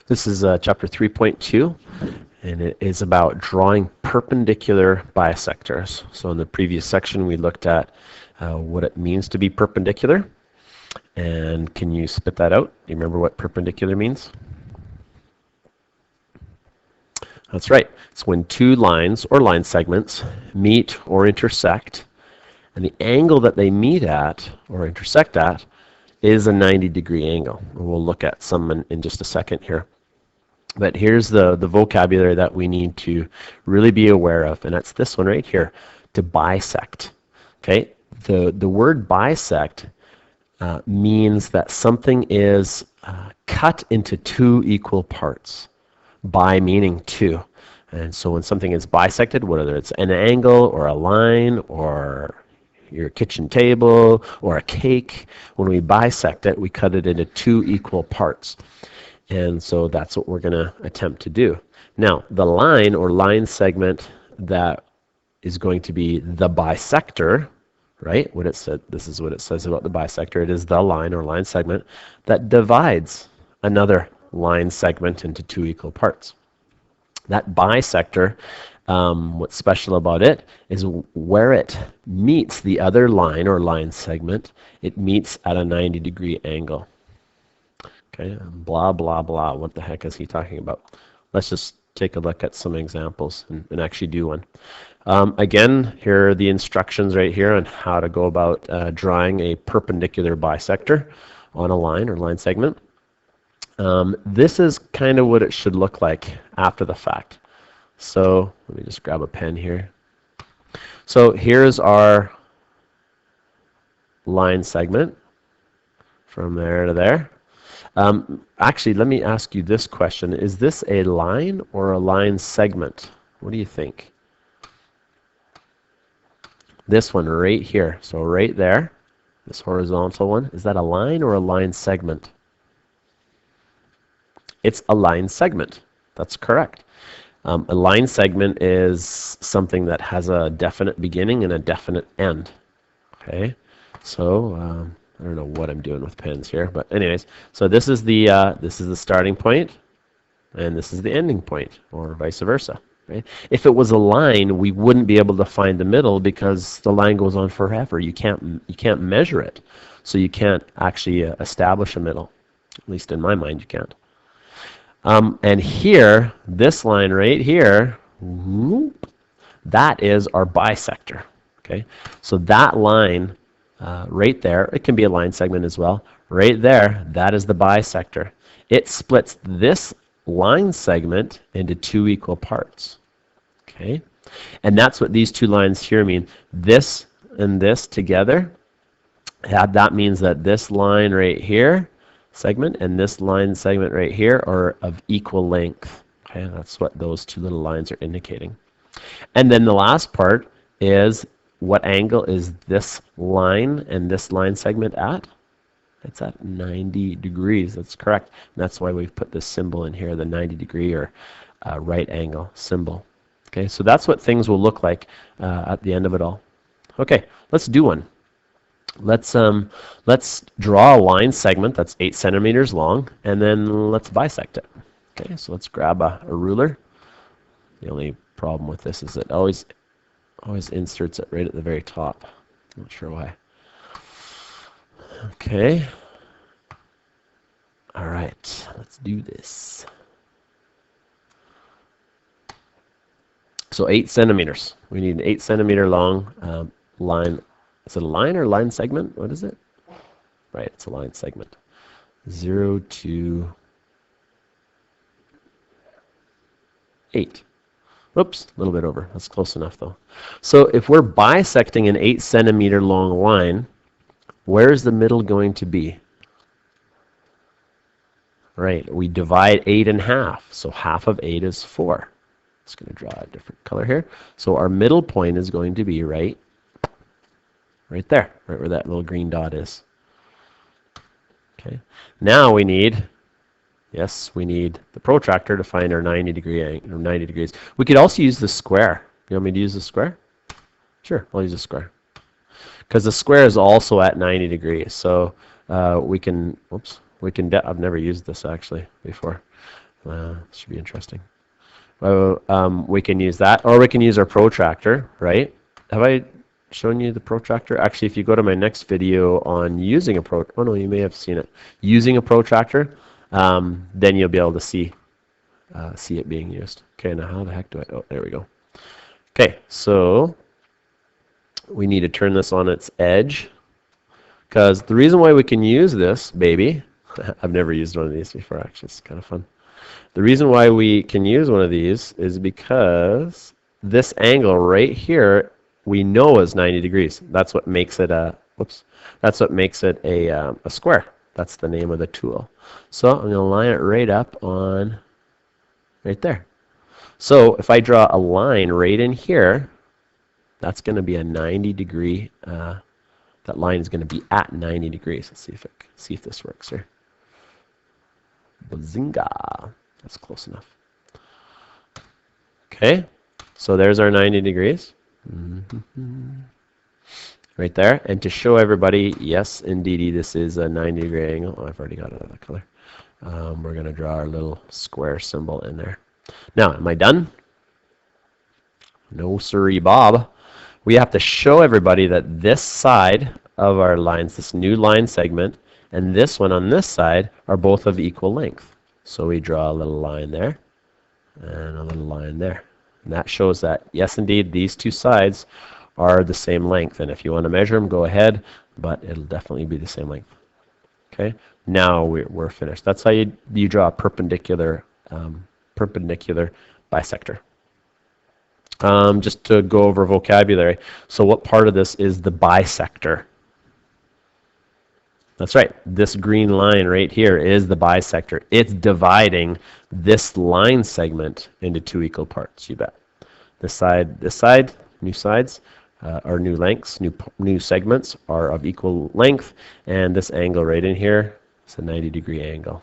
This is chapter 3.2, and it is about drawing perpendicular bisectors. So in the previous section, we looked at what it means to be perpendicular. And can you spit that out? Do you remember what perpendicular means? That's right. It's when two lines or line segments meet or intersect, and the angle that they meet at or intersect at is a 90-degree angle. And we'll look at some in just a second here. But here's the vocabulary that we need to really be aware of, and that's this one right here, to bisect. Okay, the word bisect means that something is cut into two equal parts. Bi meaning two. And so when something is bisected, whether it's an angle or a line or your kitchen table or a cake, when we bisect it, we cut it into two equal parts. And so that's what we're going to attempt to do. Now, the line or line segment that is going to be the bisector, right? What it said, this is what it says about the bisector. It is the line or line segment that divides another line segment into two equal parts. That bisector, what's special about it is where it meets the other line or line segment, it meets at a 90-degree angle. Okay, blah, blah, blah. What the heck is he talking about? Let's just take a look at some examples and actually do one. Again, here are the instructions right here on how to go about drawing a perpendicular bisector on a line or line segment. This is kind of what it should look like after the fact. So let me just grab a pen here. So here's our line segment from there to there. Actually, let me ask you this question. Is this a line or a line segment? What do you think? This one right here. So right there, this horizontal one, is that a line or a line segment? It's a line segment. That's correct. A line segment is something that has a definite beginning and a definite end. Okay, so I don't know what I'm doing with pens here, but anyways, so this is the starting point, and this is the ending point, or vice versa. Right? If it was a line, we wouldn't be able to find the middle because the line goes on forever. You can't measure it, so you can't actually establish a middle. At least in my mind, you can't. And here, this line right here, that is our bisector. Okay, so that line right there, it can be a line segment as well. Right there, that is the bisector. It splits this line segment into two equal parts. Okay, and that's what these two lines here mean. This and this together, that means that this line right here segment and this line segment right here are of equal length. Okay, that's what those two little lines are indicating. And then the last part is, what angle is this line and this line segment at? It's at 90 degrees. That's correct. And that's why we've put this symbol in here, the 90-degree or right angle symbol. Okay, so that's what things will look like at the end of it all. Okay, let's do one. Let's draw a line segment that's 8 centimeters long, and then let's bisect it. Okay, so let's grab a ruler. The only problem with this is it always inserts it right at the very top. Not sure why. Okay. All right, let's do this. So 8 centimeters. We need an 8 centimeter long line. Is it a line or line segment? What is it? Right, it's a line segment. 0 to 8. Whoops, a little bit over. That's close enough though. So if we're bisecting an 8 centimeter long line, where is the middle going to be? Right, we divide 8 in half. So half of 8 is 4. Just going to draw a different color here. So our middle point is going to be right there, right where that little green dot is. Okay. Now we need the protractor to find our 90 degrees. We could also use the square. You want me to use the square? Sure, I'll use the square. Because the square is also at 90 degrees. So we can, I've never used this actually before. Should be interesting. We can use that, or we can use our protractor, right? Have I shown you the protractor? Actually, if you go to my next video on using a oh no, you may have seen it. Using a protractor, then you'll be able to see it being used. Okay, now how the heck do I, oh, there we go. Okay, so we need to turn this on its edge, because the reason why we can use this baby, I've never used one of these before actually, it's kind of fun. The reason why we can use one of these is because this angle right here we know is 90 degrees. That's what makes it a, whoops, that's what makes it a square. That's the name of the tool. So I'm going to line it right up on right there. So if I draw a line right in here, that's going to be a 90 degree, that line is going to be at 90 degrees. Let's see if this works here. Bazinga. That's close enough. Okay, so there's our 90 degrees. Right there. And to show everybody, yes, indeed, this is a 90 degree angle. Oh, I've already got another color. We're going to draw our little square symbol in there. Now, am I done? No siree, Bob. We have to show everybody that this side of our lines, this new line segment, and this one on this side are both of equal length. So we draw a little line there and a little line there. And that shows that, yes, indeed, these two sides are the same length. And if you want to measure them, go ahead, but it'll definitely be the same length. Okay, now we're finished. That's how you draw a perpendicular bisector. Just to go over vocabulary. So what part of this is the bisector? That's right. This green line right here is the bisector. It's dividing this line segment into two equal parts, you bet. This side, new sides, or new lengths, new segments are of equal length, and this angle right in here is a 90 degree angle.